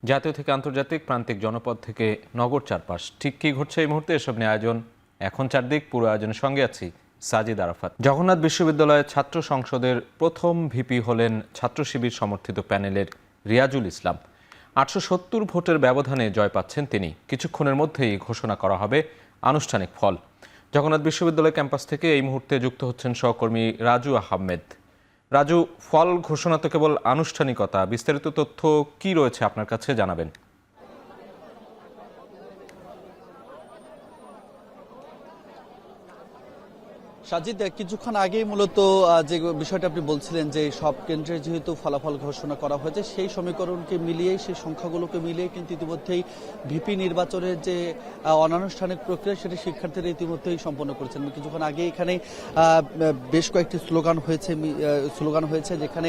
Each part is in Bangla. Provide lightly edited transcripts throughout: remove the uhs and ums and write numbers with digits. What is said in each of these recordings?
জাতীয় থেকে আন্তর্জাতিক, প্রান্তিক জনপদ থেকে নগর চারপাশ, ঠিক কী ঘটছে এই মুহূর্তে এসব নিয়ে আয়োজন এখন চারদিক। পুরো আয়োজনের সঙ্গে আছি সাজিদ আরাফাত। জগন্নাথ বিশ্ববিদ্যালয়ের ছাত্র সংসদের প্রথম ভিপি হলেন ছাত্র শিবির সমর্থিত প্যানেলের রিয়াজুল ইসলাম। ৮৭০ ভোটের ব্যবধানে জয় পাচ্ছেন তিনি। কিছুক্ষণের মধ্যেই ঘোষণা করা হবে আনুষ্ঠানিক ফল। জগন্নাথ বিশ্ববিদ্যালয় ক্যাম্পাস থেকে এই মুহূর্তে যুক্ত হচ্ছেন সহকর্মী রাজু আহমেদ। রাজু, ফল ঘোষণা তো কেবল আনুষ্ঠানিকতা, বিস্তারিত তথ্য কি রয়েছে আপনার কাছে জানাবেন। সাজিদ, কিছুক্ষণ আগেই মূলত যে বিষয়টা আপনি বলছিলেন যে সব কেন্দ্রে যেহেতু ফলাফল ঘোষণা করা হয়েছে, সেই সমীকরণকে মিলিয়েই, সেই সংখ্যাগুলোকে মিলিয়ে কিন্তু ইতিমধ্যেই ভিপি নির্বাচনের যে অনানুষ্ঠানিক প্রক্রিয়া সেটি শিক্ষার্থীরা ইতিমধ্যেই সম্পন্ন করেছেন। কিছুক্ষণ আগে এখানে বেশ কয়েকটি স্লোগান হয়েছে যেখানে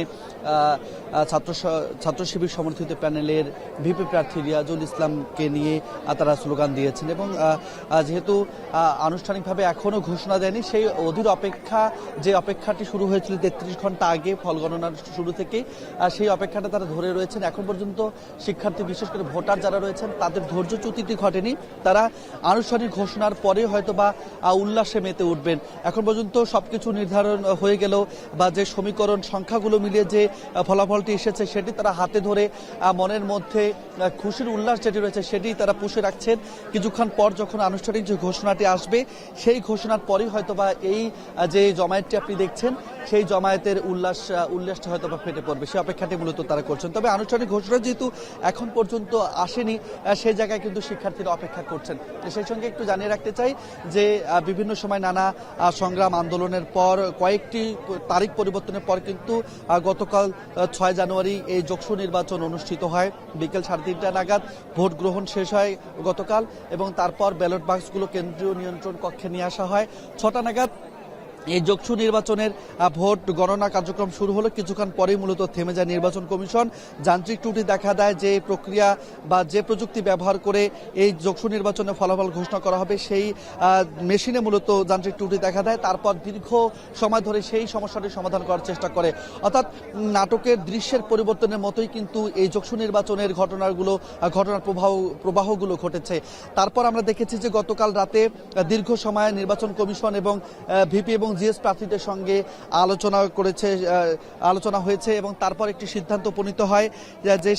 ছাত্র শিবির সমর্থিত প্যানেলের ভিপি প্রার্থী রিয়াজুল ইসলামকে নিয়ে তারা স্লোগান দিয়েছেন এবং যেহেতু আনুষ্ঠানিকভাবে এখনও ঘোষণা দেয়নি, সেই অধীর অপেক্ষাটি শুরু হয়েছিল ৩৩ ঘন্টা আগে ফল গণনার শুরু থেকে। সেই অপেক্ষাটা তারা ধরে রয়েছেন। এখন পর্যন্ত শিক্ষার্থী, বিশেষ করে ভোটার যারা রয়েছেন, তাদের ধৈর্যচ্যুতিটি ঘটেনি। তারা আনুষ্ঠানিক ঘোষণার পরে হয়তো বা উল্লাসে মেতে উঠবেন। এখন পর্যন্ত সবকিছু নির্ধারণ হয়ে গেল বা যে সমীকরণ সংখ্যাগুলো মিলিয়ে যে ফলাফলটি এসেছে সেটি তারা হাতে ধরে মনের মধ্যে খুশির উল্লাস যেটি রয়েছে সেটি তারা পুষে রাখছেন। কিছুক্ষণ পর যখন আনুষ্ঠানিক যে ঘোষণাটি আসবে, সেই ঘোষণার পরেই হয়তো বা এই যে জমায়েতটি আপনি দেখছেন, সেই জমায়েতের উল্লাসটা হয়তো বা ফেটে পড়বে। সেই অপেক্ষাটি মূলত তারা করছেন। তবে আনুষ্ঠানিক ঘোষণা যেহেতু এখন পর্যন্ত আসেনি, সেই জায়গায় কিন্তু শিক্ষার্থীরা অপেক্ষা করছেন। সেই সঙ্গে একটু জানিয়ে রাখতে চাই যে বিভিন্ন সময় নানা সংগ্রাম আন্দোলনের পর কয়েকটি তারিখ পরিবর্তনের পর কিন্তু গতকাল ৬ জানুয়ারি এই যোগসু নির্বাচন অনুষ্ঠিত হয়। বিকেল ৩:৩০ নাগাদ ভোট গ্রহণ শেষ হয় গতকাল এবং তারপর ব্যালট বাক্সগুলো কেন্দ্রীয় নিয়ন্ত্রণ কক্ষে নিয়ে আসা হয়। ৬টা নাগাদ এই যোগসু নির্বাচনের ভোট গণনা কার্যক্রম শুরু হলো। কিছুক্ষণ পরেই মূলত থেমে যায় নির্বাচন কমিশন। যান্ত্রিক ত্রুটি দেখা দেয়। যে প্রক্রিয়া বা যে প্রযুক্তি ব্যবহার করে এই যোগসু নির্বাচনের ফলাফল ঘোষণা করা হবে, সেই মেশিনে মূলত যান্ত্রিক ত্রুটি দেখা দেয়। তারপর দীর্ঘ সময় ধরে সেই সমস্যাটি সমাধান করার চেষ্টা করে। অর্থাৎ নাটকের দৃশ্যের পরিবর্তনের মতোই কিন্তু এই যোগসু নির্বাচনের ঘটনার প্রবাহগুলো ঘটেছে। তারপর আমরা দেখেছি যে গতকাল রাতে দীর্ঘ সময় নির্বাচন কমিশন এবং ভিপি এবং জিএস প্রার্থীদের সঙ্গে আলোচনা হয়েছে এবং তারপর একটি সিদ্ধান্ত উপনীত হয়। যে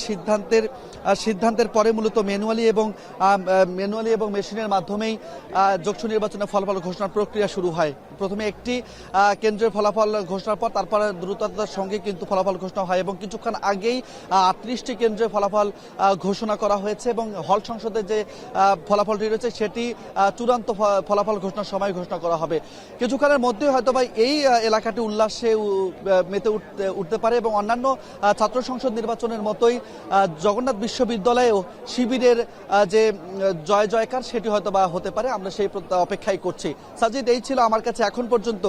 সিদ্ধান্তের পরে মূলত ম্যানুয়ালি এবং মেশিনের মাধ্যমেই যোগসু নির্বাচনের ফলাফল ঘোষণার প্রক্রিয়া শুরু হয়। প্রথমে একটি কেন্দ্রের ফলাফল ঘোষণার পর তারপরে দ্রুততার সঙ্গে কিন্তু ফলাফল ঘোষণা হয় এবং কিছুক্ষণ আগেই ৩৮টি কেন্দ্রের ফলাফল ঘোষণা করা হয়েছে এবং হল সংসদের যে ফলাফলটি রয়েছে সেটি চূড়ান্ত ফলাফল ঘোষণার সময় ঘোষণা করা হবে। কিছুক্ষণের মধ্যে হয়তো বা এই এলাকাটি উল্লাসে মেতে উঠতে পারে এবং অন্যান্য ছাত্র সংসদ নির্বাচনের মতোই জগন্নাথ বিশ্ববিদ্যালয়েও শিবিরের যে জয় জয়কার সেটি হয়তো বা হতে পারে। আমরা সেই অপেক্ষাই করছি। সাজিদ, এই ছিল আমার কাছে এখন পর্যন্ত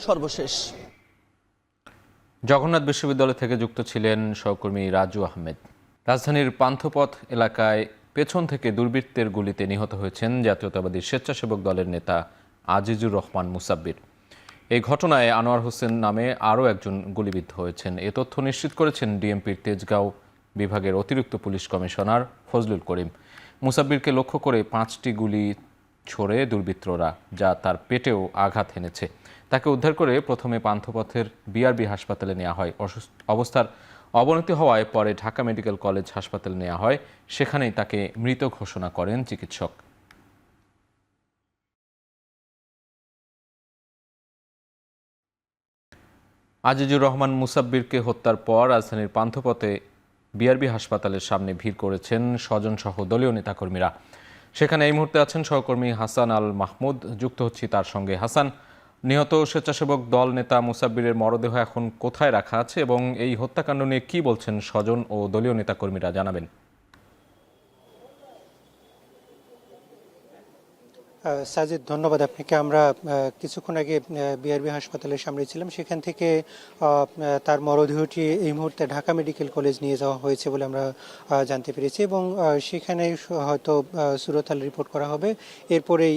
সর্বশেষ। জগন্নাথ বিশ্ববিদ্যালয় থেকে যুক্ত ছিলেন সহকর্মী রাজু আহমেদ। রাজধানীর পান্থপথ এলাকায় পেছন থেকে দুর্বৃত্তের গুলিতে নিহত হয়েছেন জাতীয়তাবাদী স্বেচ্ছাসেবক দলের নেতা আজিজুর রহমান মুসাব্বির। এই ঘটনায় আনোয়ার হোসেন নামে আরও একজন গুলিবিদ্ধ হয়েছেন। এ তথ্য নিশ্চিত করেছেন ডিএমপির তেজগাঁও বিভাগের অতিরিক্ত পুলিশ কমিশনার ফজলুল করিম। মুসাব্বিরকে লক্ষ্য করে 5টি গুলি ছোড়ে দুর্বৃত্তরা, যা তার পেটেও আঘাত এনেছে। তাকে উদ্ধার করে প্রথমে পান্থপথের বিআরবি হাসপাতালে নেওয়া হয়। অবস্থার অবনতি হওয়ায় পরে ঢাকা মেডিকেল কলেজ হাসপাতালে নেওয়া হয়। সেখানেই তাকে মৃত ঘোষণা করেন চিকিৎসক। আজিজুর রহমান মুসাব্বিরকে হত্যার পর রাজধানীর পান্থপথে বিআরবি হাসপাতালের সামনে ভিড় করেছেন স্বজনসহ দলীয় নেতাকর্মীরা। সেখানে এই মুহূর্তে আছেন সহকর্মী হাসান আল মাহমুদ, যুক্ত হচ্ছি তার সঙ্গে। হাসান, নিহত স্বেচ্ছাসেবক দল নেতা মুসাব্বিরের মরদেহ এখন কোথায় রাখা আছে এবং এই হত্যাকাণ্ড নিয়ে কি বলছেন স্বজন ও দলীয় নেতাকর্মীরা, জানাবেন। সাজিদ, ধন্যবাদ আপনাকে। আমরা কিছুক্ষণ আগে বিআরবি হাসপাতালের সামনে ছিলাম, সেখান থেকে তার মরদেহটি এই মুহূর্তে ঢাকা মেডিকেল কলেজ নিয়ে যাওয়া হয়েছে বলে আমরা জানতে পেরেছি এবং সেখানে হয়তো সুরতাল রিপোর্ট করা হবে। এরপরেই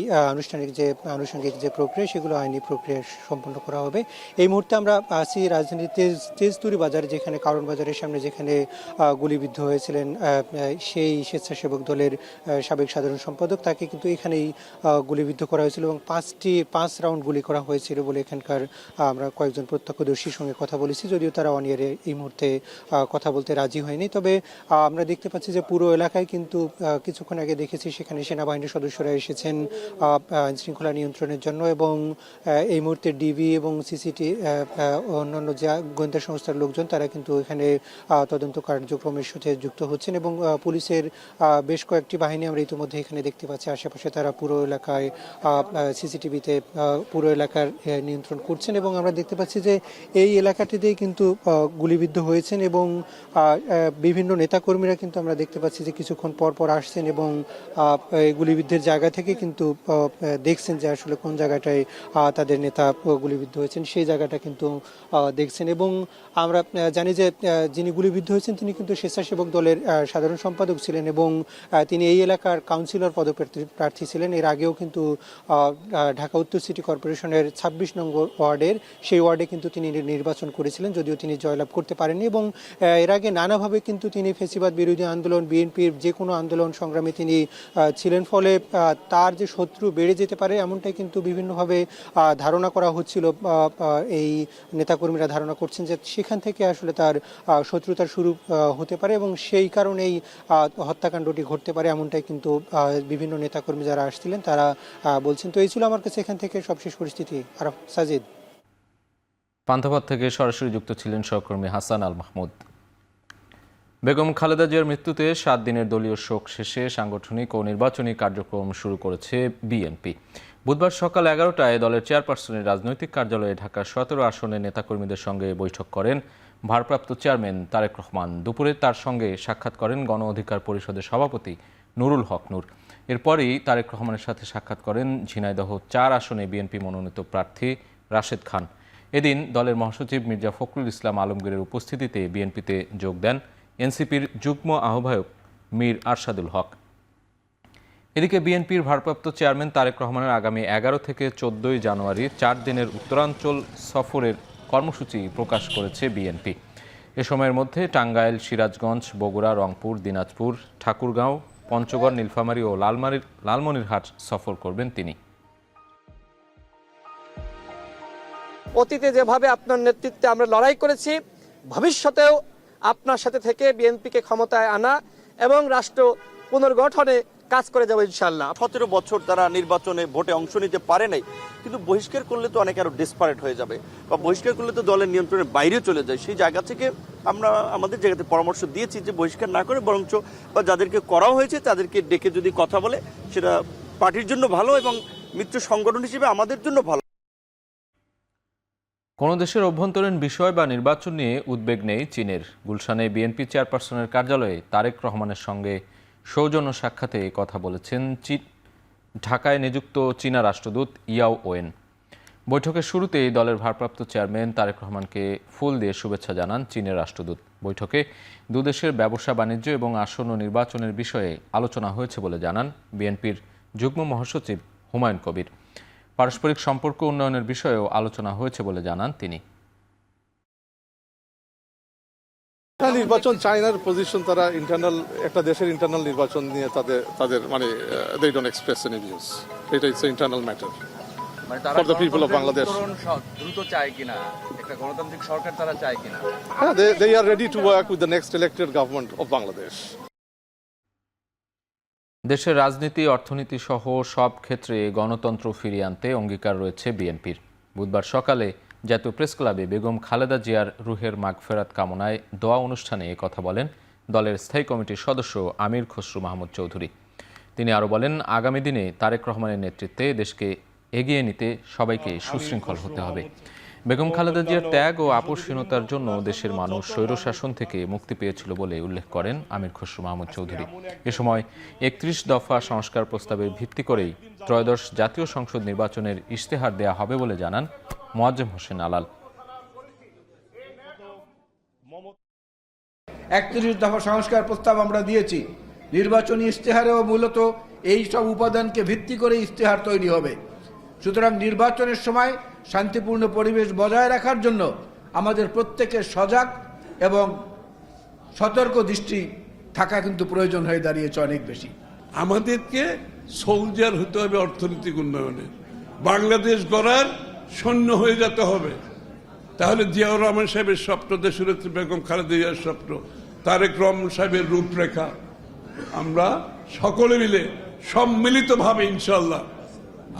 আনুষঙ্গিক যে প্রক্রিয়া, সেগুলো আইনি প্রক্রিয়া সম্পন্ন করা হবে। এই মুহূর্তে আমরা আছি রাজধানীর তেজতুরি বাজার, যেখানে কারণ বাজারের সামনে যেখানে গুলিবিদ্ধ হয়েছিলেন সেই স্বেচ্ছাসেবক দলের সাবেক সাধারণ সম্পাদক। তাকে কিন্তু এখানেই গুলিবিদ্ধ করা হয়েছিল এবং 5 রাউন্ড গুলি করা হয়েছিল বলে এখানকার আমরা কয়েকজন প্রত্যক্ষদর্শীর সঙ্গে কথা বলেছি, যদিও তারা অনিয়ারে এই মুহূর্তে কথা বলতে রাজি হয়নি। তবে আমরা দেখতে পাচ্ছি যে পুরো এলাকায় কিন্তু কিছুক্ষণ আগে দেখেছি সেখানে সেনাবাহিনীর সদস্যরা এসেছেন আইনশৃঙ্খলা নিয়ন্ত্রণের জন্য এবং এই মুহূর্তে ডিবি এবং সিসিটি অন্যান্য যে গোয়েন্দা সংস্থার লোকজন তারা কিন্তু এখানে তদন্ত কার্যক্রমের সাথে যুক্ত হচ্ছেন এবং পুলিশের বেশ কয়েকটি বাহিনী আমরা ইতিমধ্যে এখানে দেখতে পাচ্ছি আশেপাশে। তারা পুরো এলাকায় সিসিটিভিতে পুরো এলাকার নিয়ন্ত্রণ করছেন এবং আমরা দেখতে পাচ্ছি যে এই এলাকাটিতেই কিন্তু গুলিবিদ্ধ হয়েছেন এবং বিভিন্ন নেতাকর্মীরা কিন্তু আমরা দেখতে পাচ্ছি যে কিছুক্ষণ পর পর আসছেন এবং গুলিবিদ্ধের জায়গা থেকে কিন্তু দেখছেন যে আসলে কোন জায়গাটায় তাদের নেতা গুলিবিদ্ধ হয়েছেন, সেই জায়গাটা কিন্তু দেখছেন। এবং আমরা জানি যে যিনি গুলিবিদ্ধ হয়েছেন তিনি কিন্তু স্বেচ্ছাসেবক দলের সাধারণ সম্পাদক ছিলেন এবং তিনি এই এলাকার কাউন্সিলর পদপ্রার্থী ছিলেন। এর আগেও কিন্তু ঢাকা উত্তর সিটি কর্পোরেশনের 26 নম্বর ওয়ার্ডের সেই ওয়ার্ডে কিন্তু তিনি নির্বাচন করেছিলেন, যদিও তিনি জয়লাভ করতে পারেননি। এবং এর আগে নানাভাবে কিন্তু তিনি ফ্যাসিবাদ বিরোধী আন্দোলন, বিএনপির যে কোনো আন্দোলন সংগ্রামে তিনি ছিলেন, ফলে তার যে শত্রু বেড়ে যেতে পারে এমনটাই কিন্তু বিভিন্নভাবে ধারণা করা হচ্ছিল। এই নেতাকর্মীরা ধারণা করছেন যে সেখান থেকে আসলে তার শত্রুতার শুরু হতে পারে এবং সেই কারণেই হত্যাকাণ্ডটি ঘটতে পারে, এমনটাই কিন্তু বিভিন্ন নেতাকর্মী যারা আসছিলেন তারা বলছেন। তো এই ছিল আমার কাছে এখান থেকে সবশেষ পরিস্থিতি। আর সাজিদ, পান্থপথ থেকে সরাসরি যুক্ত ছিলেন সহকর্মী হাসান আল মাহমুদ। বেগম খালেদা জিয়ার মৃত্যুতে 7 দিনের দলীয় শোক শেষে সাংগঠনিক ও নির্বাচনী কার্যক্রম শুরু করেছে বিএনপি। বুধবার সকাল 11টায় দলের চেয়ারপারসনের রাজনৈতিক কার্যালয়ে ঢাকার 17 আসনের নেতাকর্মীদের সঙ্গে বৈঠক করেন ভারপ্রাপ্ত চেয়ারম্যান তারেক রহমান। দুপুরে তার সঙ্গে সাক্ষাৎ করেন গণ অধিকার পরিষদের সভাপতি নুরুল হক নূর। এরপরই তারেক রহমানের সাথে সাক্ষাৎ করেন ঝিনাইদহ 4 আসনে বিএনপি মনোনীত প্রার্থী রাশেদ খান। এদিন দলের মহাসচিব মির্জা ফখরুল ইসলাম আলমগীরের উপস্থিতিতে বিএনপিতে যোগ দেন এনসিপির যুগ্ম আহ্বায়ক মীর আরশাদুল হক। এদিকে বিএনপির ভারপ্রাপ্ত চেয়ারম্যান তারেক রহমানের আগামী 11 থেকে 14 জানুয়ারি 4 দিনের উত্তরাঞ্চল সফরের কর্মসূচি প্রকাশ করেছে বিএনপি। এ সময়ের মধ্যে টাঙ্গাইল, সিরাজগঞ্জ, বগুড়া, রংপুর, দিনাজপুর, ঠাকুরগাঁও, পঞ্চগড়, নীলফামারী ও লালমনিরহাট সফর করবেন তিনি। অতীতে যেভাবে আপনার নেতৃত্বে আমরা লড়াই করেছি, ভবিষ্যতেও আপনার সাথে থেকে বিএনপিকে ক্ষমতায় আনা এবং রাষ্ট্র পুনর্গঠনে কাজ করে যাবো ইনশাআল্লাহ। 17 বছর তারা নির্বাচনে ভোটে অংশ নিতে পারে নাই, কিন্তু বহিষ্কার করলে তো অনেকে আরো ডিসপারেট হয়ে যাবে বা বহিষ্কার করলে তো দলের নিয়ন্ত্রণের বাইরে চলে যায়। সেই জায়গা থেকে আমরা আমাদের জায়গাতে পরামর্শ দিয়েছি যে বহিষ্কার না করে বরঞ্চ বা যাদেরকে করা হয়েছে তাদেরকে ডেকে যদি কথা বলে সেটা পার্টির জন্য ভালো এবং মিত্র সংগঠন হিসেবে আমাদের জন্য ভালো। কোনো দেশের অভ্যন্তরীণ বিষয় বা নির্বাচন নিয়ে উদ্বেগ নেই চীনের। গুলশানে বিএনপি চেয়ারপারসনের কার্যালয়ে তারেক রহমানের সঙ্গে সৌজন্য সাক্ষাতে কথা বলেছেন ঢাকায় নিযুক্ত চীনা রাষ্ট্রদূত ইয়াও ওয়েন। বৈঠকের শুরুতেই দলের ভারপ্রাপ্ত চেয়ারম্যান তারেক রহমানকে ফুল দিয়ে শুভেচ্ছা জানান চীনের রাষ্ট্রদূত। বৈঠকে দুদেশের ব্যবসা বাণিজ্য এবং আসন্ন নির্বাচনের বিষয়ে আলোচনা হয়েছে বলে জানান বিএনপির যুগ্ম মহাসচিব হুমায়ুন কবির। পারস্পরিক সম্পর্ক উন্নয়নের বিষয়েও আলোচনা হয়েছে বলে জানান তিনি। নির্বাচন চায়নার পজিশন, তারা ইন্টারনাল একটা দেশের ইন্টারনাল নির্বাচন নিয়ে তাদের মানে they don't express any views. এটা it's internal matter for the people of Bangladesh. দ্রুত চায় কিনা, একটা গণতান্ত্রিক সরকার তারা চায় কিনা? হ্যাঁ, they are ready to work with the next elected government of Bangladesh. দেশের রাজনীতি, অর্থনীতি সহ সব ক্ষেত্রে গণতন্ত্র ফিরিয়ে আনতে অঙ্গীকার রয়েছে বিএনপির। বুধবার সকালে জাতীয় প্রেস ক্লাবে বেগম খালেদা জিয়ার রুহের মাগফেরাত কামনায় দোয়া অনুষ্ঠানে কথা বলেন দলের স্থায়ী কমিটির সদস্য আমির খসরু মাহমুদ চৌধুরী। তিনি আরও বলেন, আগামী দিনে তারেক রহমানের নেতৃত্বে দেশকে এগিয়ে নিতে সবাইকে সুশৃঙ্খল হতে হবে। বেগম খালেদা জিয়ার ত্যাগ ও আপোষহীনতার জন্য দেশের মানুষ স্বৈরশাসন থেকে মুক্তি পেয়েছিল বলে উল্লেখ করেন আমির খসরু মাহমুদ চৌধুরী। এ সময় ৩১ দফা সংস্কার প্রস্তাবের ভিত্তি করেই ত্রয়োদশ জাতীয় সংসদ নির্বাচনের ইশতেহার দেয়া হবে বলে জানান মোয়াজ্জেম হোসেন আলাল। ৩১ দফা সংস্কার প্রস্তাব আমরা দিয়েছি। নির্বাচনী ইশতেহারেও মূলত এই সব উপাদানকে ভিত্তি করে ইশতেহার তৈরি হবে। সুতরাং নির্বাচনের সময় শান্তিপূর্ণ পরিবেশ বজায় রাখার জন্য আমাদের প্রত্যেকের সজাগ এবং সতর্ক দৃষ্টি থাকা কিন্তু প্রয়োজন হয়ে দাঁড়িয়েছে অনেক বেশি। আমাদেরকে সোলজার হতে হবে অর্থনৈতিক উন্নয়নে, বাংলাদেশ গড়ার সৈন্য হয়ে যেতে হবে। তাহলে জিয়াউর রহমান সাহেবের স্বপ্ন, দেশনেত্রী বেগম খালেদা জিয়ার স্বপ্ন, তারেক রহমান সাহেবের রূপরেখা আমরা সকলে মিলে সম্মিলিতভাবে ইনশাআল্লাহ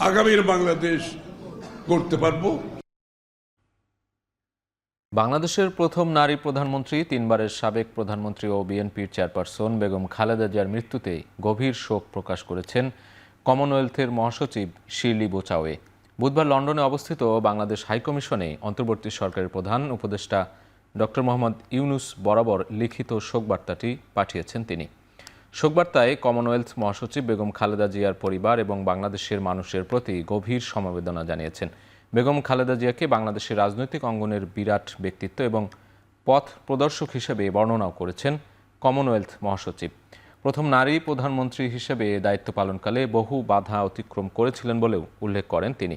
আগামীর বাংলাদেশ গড়তে পারবো। বাংলাদেশের প্রথম নারী প্রধানমন্ত্রী, ৩ বারের সাবেক প্রধানমন্ত্রী ও বিএনপির চেয়ারপারসন বেগম খালেদা জিয়ার মৃত্যুতে গভীর শোক প্রকাশ করেছেন কমনওয়েলথের মহাসচিব শিরলি বোচাওয়ে। বুধবার লন্ডনে অবস্থিত বাংলাদেশ হাইকমিশনে অন্তর্বর্তী সরকারের প্রধান উপদেষ্টা ডক্টর মোহাম্মদ ইউনুস বরাবর লিখিত শোকবার্তাটি পাঠিয়েছেন তিনি। শোকবার্তায় কমনওয়েলথ মহাসচিব বেগম খালেদা জিয়ার পরিবার এবং বাংলাদেশের মানুষের প্রতি গভীর সমবেদনা জানিয়েছেন। বেগম খালেদা জিয়াকে বাংলাদেশের রাজনৈতিক অঙ্গনের বিরাট ব্যক্তিত্ব এবং পথ প্রদর্শক হিসেবে বর্ণনাও করেছেন কমনওয়েলথ মহাসচিব। প্রথম নারী প্রধানমন্ত্রী হিসেবে দায়িত্ব পালনকালে বহু বাধা অতিক্রম করেছিলেন বলেও উল্লেখ করেন তিনি।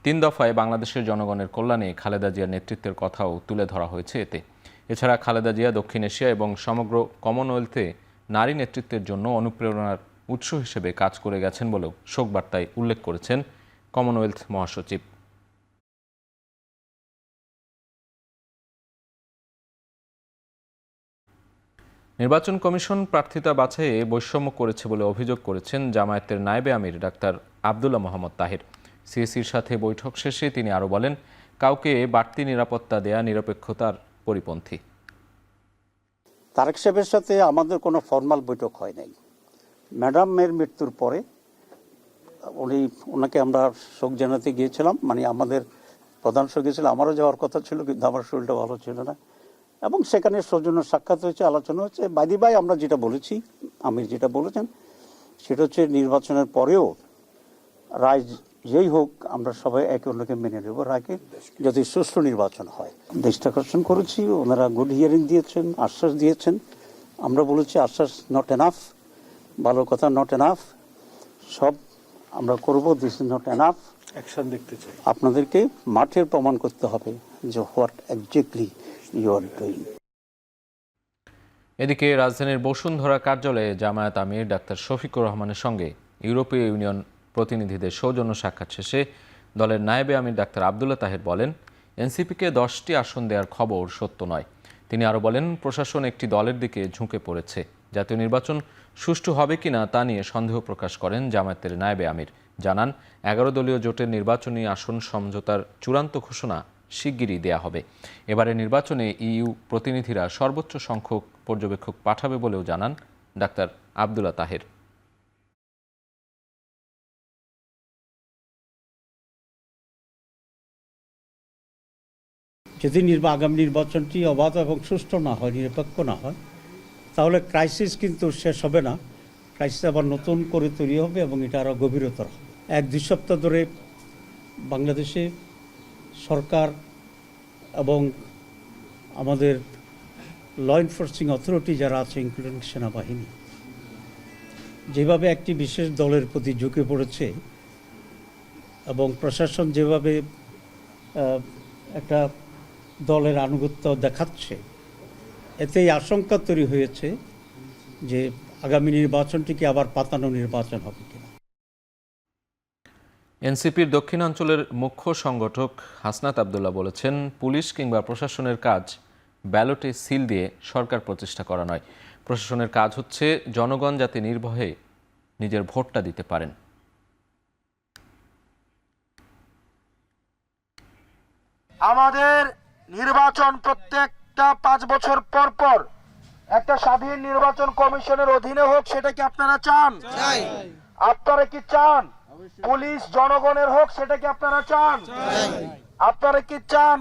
৩ দফায় বাংলাদেশের জনগণের কল্যাণে খালেদা জিয়ার নেতৃত্বের কথাও তুলে ধরা হয়েছে এতে। এছাড়া খালেদা জিয়া দক্ষিণ এশিয়া এবং সমগ্র কমনওয়েলথে নারী নেতৃত্বের জন্য অনুপ্রেরণার উৎস হিসেবে কাজ করে গেছেন বলেও শোকবার্তায় উল্লেখ করেছেন কমনওয়েলথ মহাসচিব। নির্বাচন কমিশন প্রার্থিতা বাছাইয়ে বৈষম্য করেছে বলে অভিযোগ করেছেন জামায়াতের নায়েবে আমির ডাক্তার আব্দুল্লাহ মোহাম্মদ তাহের। সিএসির সাথে বৈঠক শেষে তিনি আরও বলেন, কাউকে বাড়তি নিরাপত্তা দেয়া নিরপেক্ষতার পরিপন্থী। তারেক সাহেবের সাথে আমাদের কোনো ফর্মাল বৈঠক হয় নাই। ম্যাডামের মৃত্যুর পরে ওনাকে আমরা শোক জানাতে গিয়েছিলাম, মানে আমাদের প্রধান শোক গিয়েছিল, আমারও যাওয়ার কথা ছিল কিন্তু আমার শরীরটা ভালো ছিল না, এবং সেখানে সৌজন্য সাক্ষাৎ হয়েছে, আলোচনা হচ্ছে। বাইদি ভাই আমরা যেটা বলেছি, আমির যেটা বলেছেন সেটা হচ্ছে নির্বাচনের পরেও রায় যেই হোক আমরা সবাই একে অন্যকে মেনে নেব, রায়কে যদি সুষ্ঠু নির্বাচন হয়। দৃষ্টি আকর্ষণ করেছি, ওনারা গুড হিয়ারিং দিয়েছেন, আশ্বাস দিয়েছেন। আমরা বলেছি আশ্বাস নট এনাফ, ভালো কথা নট এনাফ, সব আমরা করব, this is not enough, action দেখতে চাই। আপনাদেরকে মাঠের প্রমাণ করতে হবে যে what exactly you are doing. এদিকে রাজধানীর বসুন্ধরা কার্যালয়ে জামায়াত আমির ডাক্তার শফিকুর রহমানের সঙ্গে ইউরোপীয় ইউনিয়ন প্রতিনিধিদের সৌজন্য সাক্ষাৎ শেষে দলের নায়েবে আমির ডাক্তার আব্দুল্লাহ তাহের বলেন, এনসিপিকে 10টি আসন দেওয়ার খবর সত্য নয়। তিনি আরও বলেন, প্রশাসন একটি দলের দিকে ঝুঁকে পড়েছে। জাতীয় নির্বাচন সুষ্ঠু হবে কিনা তা নিয়ে সন্দেহ প্রকাশ করেন জামায়াতের নায়েবে আমির। জানান, 11 দলীয় জোটের নির্বাচনী আসন সমঝোতার চূড়ান্ত ঘোষণা শিগগিরই দেয়া হবে। এবারে নির্বাচনে ইইউ প্রতিনিধিরা সর্বোচ্চ সংখ্যক পর্যবেক্ষক পাঠাবে বলেও জানান ডাক্তার আব্দুল্লাহ তাহের। যদি আগামী নির্বাচনটি অবাধ এবং সুষ্ঠু না হয়, নিরপেক্ষ না হয়, তাহলে ক্রাইসিস কিন্তু শেষ হবে না, ক্রাইসিস আবার নতুন করে তৈরি হবে এবং এটা আরও গভীরতর হবে। 1-2 সপ্তাহ ধরে বাংলাদেশে সরকার এবং আমাদের ল এনফোর্সিং অথরিটি যারা আছে, ইনক্লুডিং সেনাবাহিনী, যেভাবে একটি বিশেষ দলের প্রতি ঝুঁকে পড়েছে এবং প্রশাসন যেভাবে একটা দলের আনুগত্য দেখাচ্ছে, এতেই আশঙ্কা তৈরি হয়েছে যে আগামী নির্বাচনটি কি আবার পাতানো নির্বাচন হবে কিনা। এনসিপির দক্ষিণাঞ্চলের মুখ্য সংগঠক হাসনাত আব্দুল্লাহ বলেছেন, পুলিশ কিংবা প্রশাসনের কাজ ব্যালটে সিল দিয়ে সরকার প্রতিষ্ঠা করা নয়। প্রশাসনের কাজ হচ্ছে জনগণ যাতে নির্ভয়ে নিজের ভোটটা দিতে পারেন। আমাদের নির্বাচন প্রত্যেকটা 5 বছর পর পর একটা স্বাধীন নির্বাচন কমিশনের অধীনে হোক, সেটা কি আপনারা চান? আপনারা কি চান পুলিশ জনগণের হোক, সেটা কি আপনারা চান? আপনারা কি চান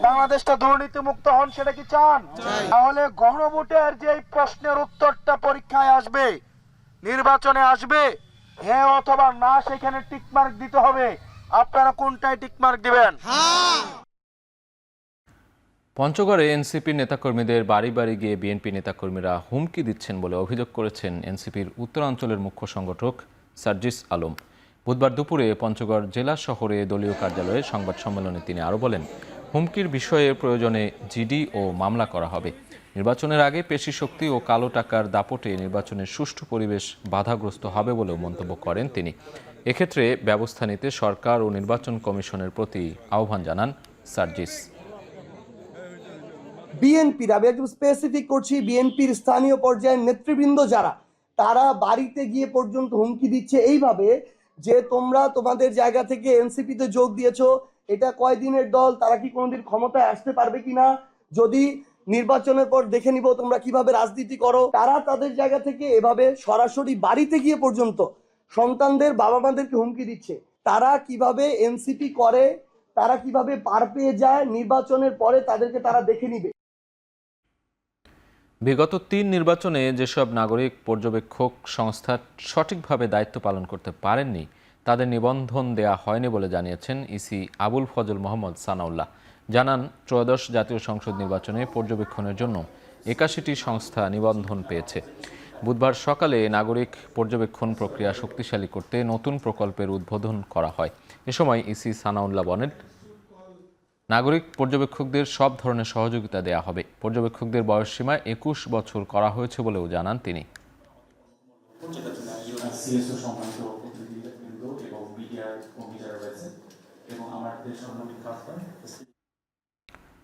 বাংলাদেশটা দুর্নীতি মুক্ত হন? সেটা কি চান? তাহলে গণভোটের যে প্রশ্নের উত্তরটা পরীক্ষায় আসবে, নির্বাচনে আসবে, হ্যাঁ অথবা না, সেখানে টিকমার্ক দিতে হবে। আপনারা কোনটায় টিকমার্ক দিবেন? পঞ্চগড়ে এনসিপি নেতাকর্মীদের বাড়ি বাড়ি গিয়ে বিএনপি নেতাকর্মীরা হুমকি দিচ্ছেন বলে অভিযোগ করেছেন এনসিপির উত্তরাঞ্চলের মুখ্য সংগঠক সার্জিস আলম। বুধবার দুপুরে পঞ্চগড় জেলা শহরে দলীয় কার্যালয়ে সংবাদ সম্মেলনে তিনি আরও বলেন, হুমকির বিষয়ে প্রয়োজনে জিডি ও মামলা করা হবে। নির্বাচনের আগে পেশি শক্তি ও কালো টাকার দাপটে নির্বাচনের সুষ্ঠু পরিবেশ বাধাগ্রস্ত হবে বলেও মন্তব্য করেন তিনি। এক্ষেত্রে ব্যবস্থা নিতে সরকার ও নির্বাচন কমিশনের প্রতি আহ্বান জানান সার্জিস। বিএনপির, আমি একদম স্পেসিফিক করছি, বিএনপির স্থানীয় পর্যায়ের নেতৃবৃন্দ যারা, তারা বাড়িতে গিয়ে পর্যন্ত হুমকি দিচ্ছে এইভাবে যে তোমরা তোমাদের জায়গা থেকে এনসিপিতে যোগ দিয়েছো, এটা কয়দিনের দল, তারা কি কোনোদিন ক্ষমতায় আসতে পারবে কিনা, যদি নির্বাচনের পর দেখে নিব তোমরা কিভাবে রাজনীতি করো। তারা তাদের জায়গা থেকে এভাবে সরাসরি বাড়িতে গিয়ে পর্যন্ত সন্তানদের বাবা মাদেরকে হুমকি দিচ্ছে। তারা কিভাবে এনসিপি করে, তারা কিভাবে পার পেয়ে যায়, নির্বাচনের পরে তাদেরকে তারা দেখে নিবে। বিগত 3 নির্বাচনে যেসব নাগরিক পর্যবেক্ষক সংস্থা সঠিকভাবে দায়িত্ব পালন করতে পারেননি, তাদের নিবন্ধন দেয়া হয়নি বলে জানিয়েছেন ইসি আবুল ফজল মোহাম্মদ সানাউল্লাহ। জানান, ত্রয়োদশ জাতীয় সংসদ নির্বাচনে পর্যবেক্ষণের জন্য 81টি সংস্থা নিবন্ধন পেয়েছে। বুধবার সকালে নাগরিক পর্যবেক্ষণ প্রক্রিয়া শক্তিশালী করতে নতুন প্রকল্পের উদ্বোধন করা হয়। এ সময় ইসি সানাউল্লাহ বলেন, নাগরিক পর্যবেক্ষকদের সব ধরনের সহযোগিতা দেয়া হবে। পর্যবেক্ষকদের বয়সসীমা 21 বছর করা হয়েছে বলেও জানান তিনি।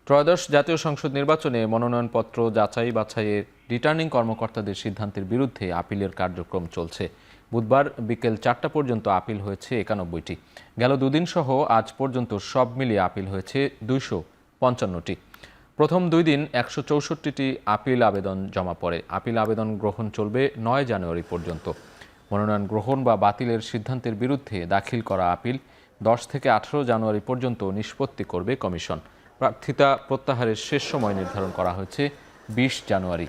ত্রয়োদশ জাতীয় সংসদ নির্বাচনে মনোনয়নপত্র যাচাই বাছাইয়ের রিটার্নিং কর্মকর্তাদের সিদ্ধান্তের বিরুদ্ধে আপিলের কার্যক্রম চলছে। বুধবার বিকেল 4টা পর্যন্ত আপিল হয়েছে 91টি। গেল দুদিন সহ আজ পর্যন্ত সব মিলিয়ে আপিল হয়েছে 255টি। প্রথম 2 দিন 164টি আপিল আবেদন জমা পড়ে। আপিল আবেদন গ্রহণ চলবে 9 জানুয়ারি পর্যন্ত। মনোনয়ন গ্রহণ বা বাতিলের সিদ্ধান্তের বিরুদ্ধে দাখিল করা আপিল 10 থেকে 18 জানুয়ারি পর্যন্ত নিষ্পত্তি করবে কমিশন। প্রার্থিতা প্রত্যাহারের শেষ সময় নির্ধারণ করা হয়েছে 20 জানুয়ারি।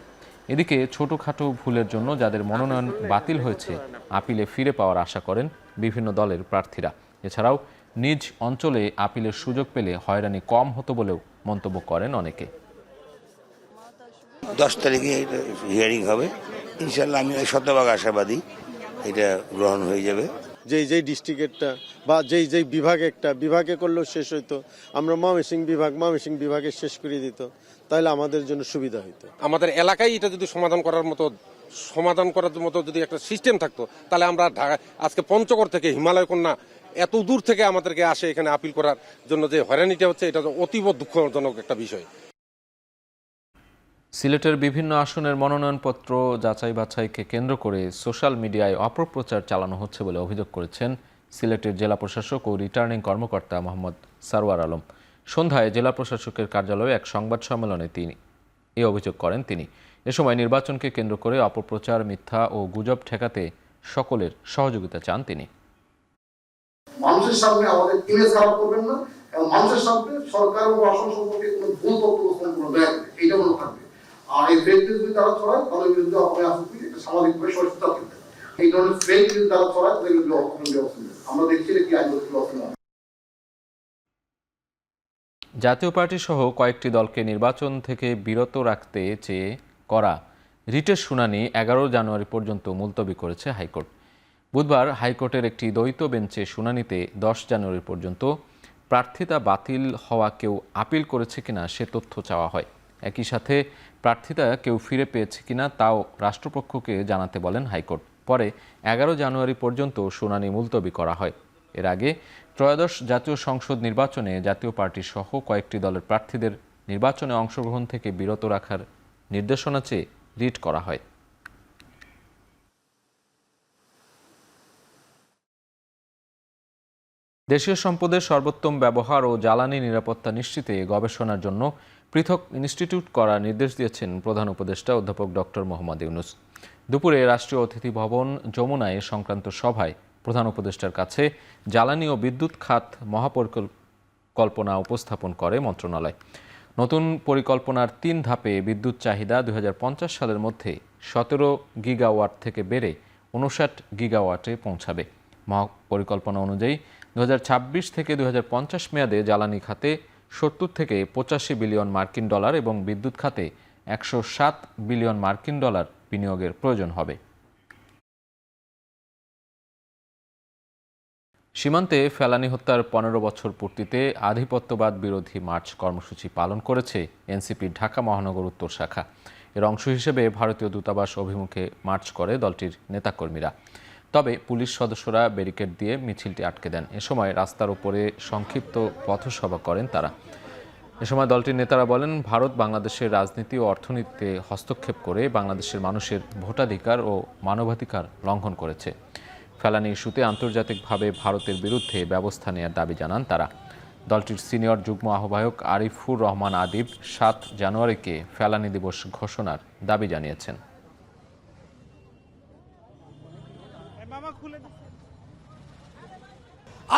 এদিকে ছোটখাটো ভুলের জন্য যাদের মনোনয়ন বাতিল হয়েছে, আপিলে ফিরে পাওয়ার আশা করেন বিভিন্ন দলের প্রার্থীরা। এছাড়াও নিজ অঞ্চলে আপিলের সুযোগ পেলে হয়রানি কম হতো বলেও মন্তব্য করেন অনেকে। 10 তারিখে হিয়ারিং হবে, ইনশাল্লাহ আমি শতভাগ আশাবাদী এটা গ্রহণ হয়ে যাবে। যেই ডিস্ট্রিক্টেরটা বা যেই বিভাগে করলেও শেষ হইতো, আমরা ময়মনসিংহ বিভাগে শেষ করে দিত, তাহলে আমাদের জন্য সুবিধা হইতো। আমাদের এলাকায় এটা যদি সমাধান করার মতো যদি একটা সিস্টেম থাকতো, তাহলে আমরা আজকে পঞ্চগড় থেকে হিমালয় কন্যা এত দূর থেকে আমাদেরকে আসে এখানে আপিল করার জন্য যে হয়রানিটা হচ্ছে, এটা অতীব দুঃখজনক একটা বিষয়। সিলেটের বিভিন্ন আসনের মনোনয়নপত্র যাচাই বাছাইকে কেন্দ্র করে সোশ্যাল মিডিয়ায় অপপ্রচার চালানো হচ্ছে বলে অভিযোগ করেছেন সিলেটের জেলা প্রশাসক ও রিটার্নিং কর্মকর্তা মোহাম্মদ সারওয়ার আলম। সন্ধ্যায় জেলা প্রশাসকের কার্যালয়ে এক সংবাদ সম্মেলনে তিনি এই অভিযোগ করেন তিনি। এ সময় নির্বাচনকে কেন্দ্র করে অপপ্রচার, মিথ্যা ও গুজব ঠেকাতে সকলের সহযোগিতা চান তিনি। মানুষের সামনে আমাদের ইমেজ খারাপ করবেন না, এবং মানুষের সামনে সরকার ও প্রশাসন সম্পর্কে কোনো ভুল তথ্য উপস্থাপন করবে না, এইটা মনে থাকবে। আর এই ফেক নিউজ যদি তারা ছড়ায়, তাদের বিরুদ্ধে আপনার আসলে একটা সামাজিকভাবে সচেতনতা থাকবে। এই ধরনের ফেক নিউজ তারা ছড়ায়, তাদের বিরুদ্ধে অপরাধ ব্যবস্থা নেবে। আমরা দেখছি কি আইন ব্যবস্থা নেওয়া। জাতীয় পার্টি সহ কয়েকটি দলকে নির্বাচন থেকে বিরত রাখতে চেয়ে করা রিটের শুনানি 11 জানুয়ারি পর্যন্ত মুলতবি করেছে হাইকোর্ট। বুধবার হাইকোর্টের একটি দ্বৈত বেঞ্চে শুনানিতে 10 জানুয়ারি পর্যন্ত প্রার্থিতা বাতিল হওয়া কেউ আপিল করেছে কিনা সে তথ্য চাওয়া হয়। একই সাথে প্রার্থিতা কেউ ফিরে পেয়েছে কিনা তাও রাষ্ট্রপক্ষকে জানাতে বলেন হাইকোর্ট। পরে 11 জানুয়ারি পর্যন্ত শুনানি মুলতবি করা হয়। এর আগে ত্রয়োদশ জাতীয় সংসদ নির্বাচনে জাতীয় পার্টি সহ কয়েকটি দলের প্রার্থীদের নির্বাচনে অংশগ্রহণ থেকে বিরত রাখার নির্দেশনা চেয়ে রিট করা হয়। দেশীয় সম্পদের সর্বোত্তম ব্যবহার ও জ্বালানি নিরাপত্তা নিশ্চিতে গবেষণার জন্য পৃথক ইনস্টিটিউট করার নির্দেশ দিয়েছেন প্রধান উপদেষ্টা অধ্যাপক ডক্টর মোহাম্মদ ইউনূস। দুপুরে রাষ্ট্রীয় অতিথি ভবন যমুনায় সংক্রান্ত সভায় প্রধান উপদেষ্টার কাছে জ্বালানি ও বিদ্যুৎ খাত পরিকল্পনা উপস্থাপন করে মন্ত্রণালয়। নতুন পরিকল্পনার ৩ ধাপে বিদ্যুৎ চাহিদা ২০৫০ সালের মধ্যে ১৭ গিগাওয়াট থেকে বেড়ে ৫৯ গিগাওয়াটে পৌঁছাবে। মহাপরিকল্পনা অনুযায়ী ২০২৬ থেকে ২০৫০ মেয়াদে জ্বালানি খাতে ৭০ থেকে ৮৫ বিলিয়ন মার্কিন ডলার এবং বিদ্যুৎ খাতে ১০৭ বিলিয়ন মার্কিন ডলার বিনিয়োগের প্রয়োজন হবে। সীমান্তে ফেলানী হত্যার ১৫ বছর পূর্তিতে আধিপত্যবাদ বিরোধী মার্চ কর্মসূচি পালন করেছে এনসিপির ঢাকা মহানগর উত্তর শাখা। এর অংশ হিসেবে ভারতীয় দূতাবাস অভিমুখে মার্চ করে দলটির নেতাকর্মীরা। তবে পুলিশ সদস্যরা ব্যারিকেড দিয়ে মিছিলটি আটকে দেন। এ সময় রাস্তার উপরে সংক্ষিপ্ত পথসভা করেন তারা। এ সময় দলটির নেতারা বলেন, ভারত বাংলাদেশের রাজনীতি ও অর্থনীতিতে হস্তক্ষেপ করে বাংলাদেশের মানুষের ভোটাধিকার ও মানবাধিকার লঙ্ঘন করেছে। ফেলানী ইস্যুতে আন্তর্জাতিকভাবে ভারতের বিরুদ্ধে ব্যবস্থা নেওয়ার দাবি জানান তারা। দলটির সিনিয়র যুগ্ম আহ্বায়ক আরিফুর রহমান আদিব ৭ জানুয়ারিকে ফেলানী দিবস ঘোষণার দাবি জানিয়েছেন।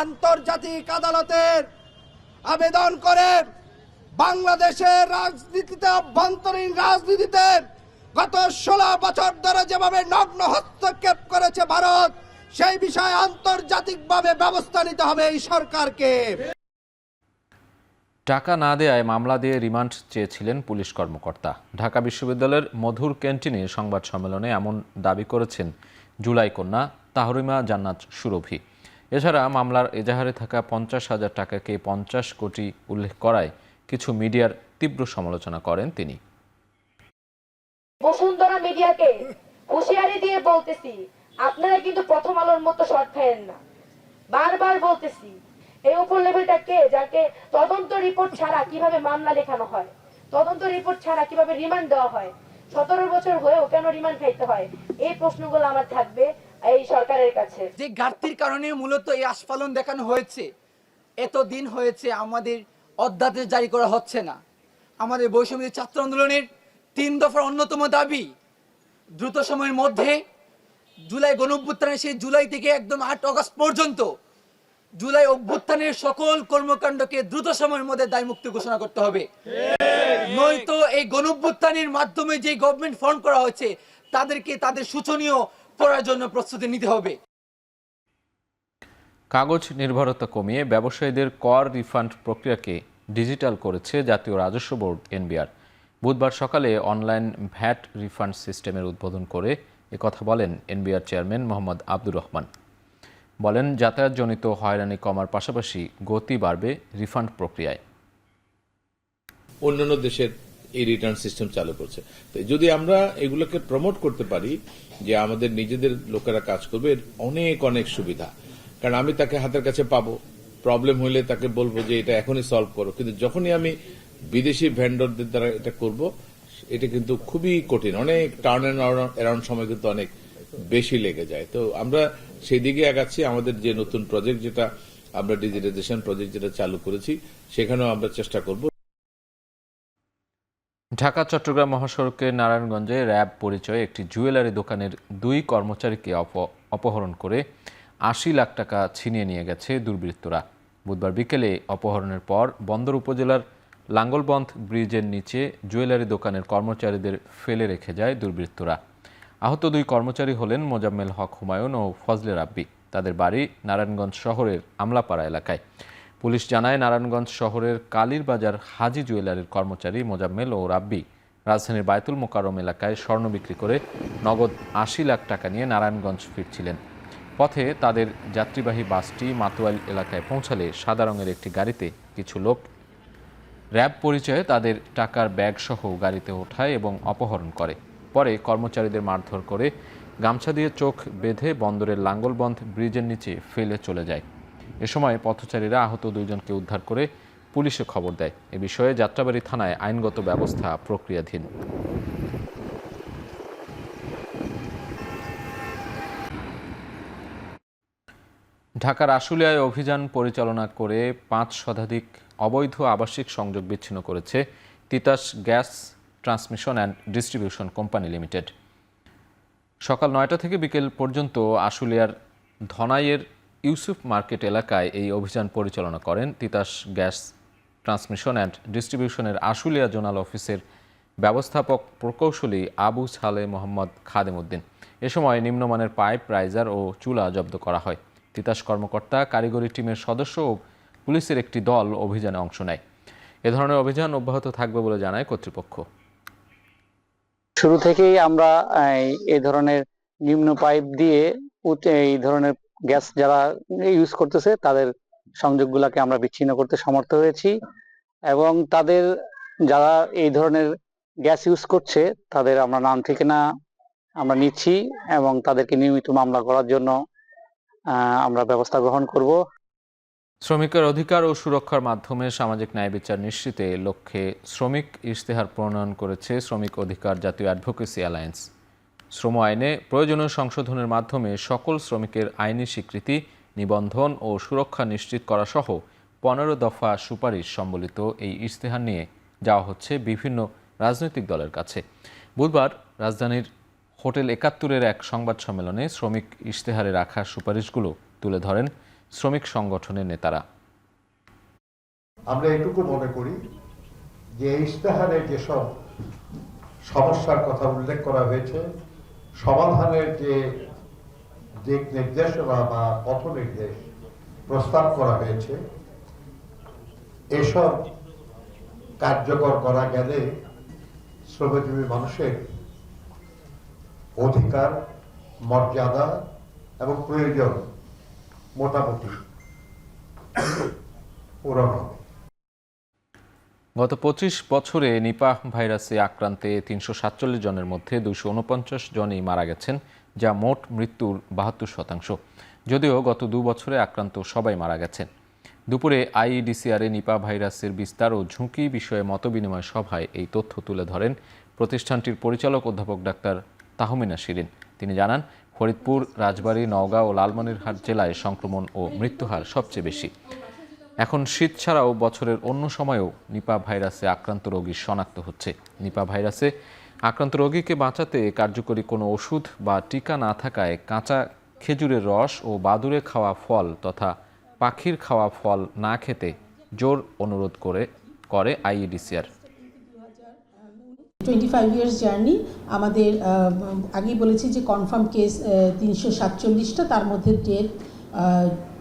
আন্তর্জাতিক আদালতের আবেদন করে বাংলাদেশের রাজনীতিতে, অভ্যন্তরীণ রাজনীতিতে গত ১৬ বছর ধরে যেভাবে নগ্ন হস্তক্ষেপ করেছে ভারত, সেই বিষয়ে আন্তর্জাতিকভাবে ব্যবস্থা নিতে হবে এই সরকারকে। টাকা না দেয়ায় মামলা দিয়ে রিমান্ড চেয়েছিলেন পুলিশ কর্মকর্তা। ঢাকা বিশ্ববিদ্যালয়ের মধুর ক্যান্টিনে সংবাদ সম্মেলনে এমন দাবি করেছেন জুলাই কন্যা তাহরিমা জান্নাত সুরভি। এছাড়া মামলার এজাহারে থাকা ৫০,০০০ টাকাকে ৫০ কোটি উল্লেখ করায় কিছু মিডিয়ার তীব্র সমালোচনা করেন তিনি। বসুন্ধরা মিডিয়াকে হুঁশিয়ারি দিয়ে বলতেছি, আপনারা কিন্তু প্রথম আলোর মতো শর্ট খায়েন না। বারবার বলতেছি, এই উপর লেভেলটা কে, যাকে তদন্ত রিপোর্ট ছাড়া কিভাবে মামলা লেখানো হয়, তদন্ত রিপোর্ট ছাড়া কিভাবে রিমান্ড দেওয়া হয়, ১৭ বছর হয়েও কেন রিমান্ড খাইতে হয়, এই প্রশ্নগুলো আমার থাকবে এই সরকারের কাছে। যে ঘাটতির কারণে মূলত এই আস্ফালন দেখানো হয়েছে, এত দিন হয়েছে আমাদের অধ্যাদেশ জারি করা হচ্ছে না। আমাদের বৈষম্য ছাত্র আন্দোলনের ৩ দফার অন্যতম দাবি দ্রুত সময়ের মধ্যে জুলাই গণঅভ্যুত্থানের সেই জুলাই থেকে একদম ৮ আগস্ট পর্যন্ত জুলাই অভ্যুত্থানের সকল কর্মকাণ্ডকে দ্রুত সময়ের মধ্যে দায়মুক্ত ঘোষণা করতে হবে। নয়তো এই গণঅভ্যুত্থানের মাধ্যমে যে গভর্নমেন্ট ফর্ম করা হয়েছে তাদেরকে তাদের শোচনীয় পড়ার জন্য প্রস্তুতি নিতে হবে। কাগজ নির্ভরতা কমিয়ে ব্যবসায়ীদের কর রিফান্ড প্রক্রিয়াকে ডিজিটাল করেছে জাতীয় রাজস্ব বোর্ড এনবিআর। বুধবার সকালে অনলাইন ভ্যাট রিফান্ড সিস্টেমের উদ্বোধন করে একথা বলেন এনবিআর চেয়ারম্যান মোহাম্মদ আব্দুর রহমান। বলেন, যাতায়াতজনিত হয়রানি কমার পাশাপাশি গতি বাড়বে রিফান্ড প্রক্রিয়ায়। অন্যান্য দেশের এই রিটার্ন সিস্টেম চালু করছে, তো যদি আমরা এগুলোকে প্রমোট করতে পারি যে আমাদের নিজেদের লোকেরা কাজ করবে, অনেক অনেক সুবিধা। কারণ আমি তাকে হাতের কাছে পাবো, প্রবলেম হলে তাকে বলবো যে এটা এখনই সলভ করো, কিন্তু যখনই আমি বিদেশি ভেন্ডরদের দ্বারা এটা করব, এটা কিন্তু খুবই কঠিন, অনেক টার্ন অ্যারাউন্ড সময় কিন্তু অনেক বেশি লেগে যায়। তো আমরা সেই দিকে আগাচ্ছি। আমাদের যে নতুন প্রজেক্ট, যেটা আমরা ডিজিটাইজেশন প্রজেক্ট যেটা চালু করেছি, সেখানেও আমরা চেষ্টা করব। ঢাকা চট্টগ্রাম মহাসড়কের নারায়ণগঞ্জে র্যাব পরিচয়ে একটি জুয়েলারি দোকানের 2 কর্মচারীকে অপহরণ করে ৮০ লাখ টাকা ছিনিয়ে নিয়ে গেছে দুর্বৃত্তরা। বুধবার বিকেলে অপহরণের পর বন্দর উপজেলার লাঙ্গলবন্ধ ব্রিজের নিচে জুয়েলারি দোকানের কর্মচারীদের ফেলে রেখে যায় দুর্বৃত্তরা। আহত 2 কর্মচারী হলেন মোজাম্মেল হক হুমায়ুন ও ফজলে রাব্বি। তাদের বাড়ি নারায়ণগঞ্জ শহরের আমলাপাড়া এলাকায়। পুলিশ জানায়, নারায়ণগঞ্জ শহরের কালীর বাজার হাজি জুয়েলারির কর্মচারী মোজাম্মেল ও রাব্বি রাজধানীর বায়তুল মোকাররম এলাকায় স্বর্ণ বিক্রি করে নগদ ৮০ লাখ টাকা নিয়ে নারায়ণগঞ্জ ফিরছিলেন। পথে তাদের যাত্রীবাহী বাসটি মাতুয়াইল এলাকায় পৌঁছালে সাদা রঙের একটি গাড়িতে কিছু লোক র্যাব পরিচয়ে তাদের টাকার ব্যাগ সহ গাড়িতে ওঠায় এবং অপহরণ করে। পরে কর্মচারীদের মারধর করে গামছা দিয়ে চোখ বেঁধে বন্দরের লাঙ্গলবন্ধ ব্রিজের নিচে ফেলে চলে যায়। এ সময় পথচারীরা আহত 2 জনকে উদ্ধার করে পুলিশে খবর দেয়। এ বিষয়ে যাত্রাবাড়ী থানায় আইনগত ব্যবস্থা প্রক্রিয়াধীন। ঢাকার আশুলিয়ায় অভিযান পরিচালনা করে 5 শতাধিক অবৈধ আবাসিক সংযোগ বিচ্ছিন্ন করেছে Titas gas transmission and distribution company limited. সকাল 9টা থেকে বিকেল পর্যন্ত আশুলিয়ার ধনাইয়ের ইউসুফ মার্কেট এলাকায় এই অভিযান পরিচালনা করেন তিতাস গ্যাস ট্রান্সমিশন অ্যান্ড ডিস্ট্রিবিউশনের আশুলিয়া জোনাল অফিসের ব্যবস্থাপক প্রকৌশলী আবু সালে মোহাম্মদ খাদেম উদ্দিন। এ সময় নিম্নমানের পাইপ, রাইজার ও চুলা জব্দ করা হয়। তিতাস কর্মকর্তা, কারিগরি টিমের সদস্য ও পুলিশের একটি দল অভিযানে অংশ নেয়। এ ধরনের অভিযান অব্যাহত থাকবে বলে জানায় কর্তৃপক্ষ। শুরু থেকেই আমরা এই ধরনের নিম্ন পাইপ দিয়ে এই ধরনের গ্যাস যারা ইউজ করতেছে তাদের সংযোগগুলোকে আমরা বিচ্ছিন্ন করতে সমর্থ হয়েছি এবং তাদের যারা এই ধরনের গ্যাস ইউজ করছে তাদের আমরা নাম ঠিকানা আমরা নিচ্ছি এবং তাদেরকে নিয়মিত মামলা করার জন্য আমরা ব্যবস্থা গ্রহণ করব। শ্রমিকের অধিকার ও সুরক্ষার মাধ্যমে সামাজিক ন্যায় বিচার নিশ্চিতে লক্ষ্যে শ্রমিক ইশতেহার প্রণয়ন করেছে শ্রমিক অধিকার জাতীয় অ্যাডভোকেসি অ্যালায়েন্স। শ্রম আইনে প্রয়োজনীয় সংশোধনের মাধ্যমে সকল শ্রমিকের আইনি স্বীকৃতি, নিবন্ধন ও সুরক্ষা নিশ্চিত করা সহ 15 দফা সুপারিশ সম্বলিত এই ইশতেহার নিয়ে যাওয়া হচ্ছে বিভিন্ন রাজনৈতিক দলের কাছে। বুধবার রাজধানীর হোটেল 71-এর এক সংবাদ সম্মেলনে শ্রমিক ইশতেহারে রাখা সুপারিশগুলো তুলে ধরেন শ্রমিক সংগঠনের নেতারা। আমরা এটুকু মনে করি যে ইশতেহারে যেসব সমস্যার কথা উল্লেখ করা হয়েছে, সমাধানের যে দিক নির্দেশনা বা পথ নির্দেশ প্রস্তাব করা হয়েছে, এসব কার্যকর করা গেলে শ্রমজীবী মানুষের অধিকার, মর্যাদা এবং প্রয়োজন মোটামুটি পূরণ হবে। গত 25 বছরে নিপাহ ভাইরাসে আক্রান্তে 347 জনের মধ্যে 249 জনই মারা গেছেন, যা মোট মৃত্যুর 72%। যদিও গত 2 বছরে আক্রান্ত সবাই মারা গেছেন। দুপুরে আইইডিসিআরে নিপাহ ভাইরাসের বিস্তার ও ঝুঁকি বিষয়ে মতবিনিময় সভায় এই তথ্য তুলে ধরেন প্রতিষ্ঠানটির পরিচালক অধ্যাপক ডাক্তার তাহমিনা শিরিন। তিনি জানান, ফরিদপুর, রাজবাড়ী, নওগাঁ ও লালমনিরহাট জেলায় সংক্রমণ ও মৃত্যুহার সবচেয়ে বেশি। এখন শীত ছাড়াও বছরের অন্য সময়েও নিপাহ ভাইরাসে আক্রান্ত রোগী শনাক্ত হচ্ছে। নিপাহ ভাইরাসে আক্রান্ত রোগীকে বাঁচাতে কার্যকরী কোনো ওষুধ বা টিকা না থাকায় কাঁচা খেজুরের রস ও বাদুড়ে খাওয়া ফল তথা পাখির খাওয়া ফল না খেতে জোর অনুরোধ করে আইইডিসিআর। 25 ইয়ার্স জার্নি আমাদের আগেই বলেছি যে কনফার্ম কেস 347টা, তার মধ্যে ডেথ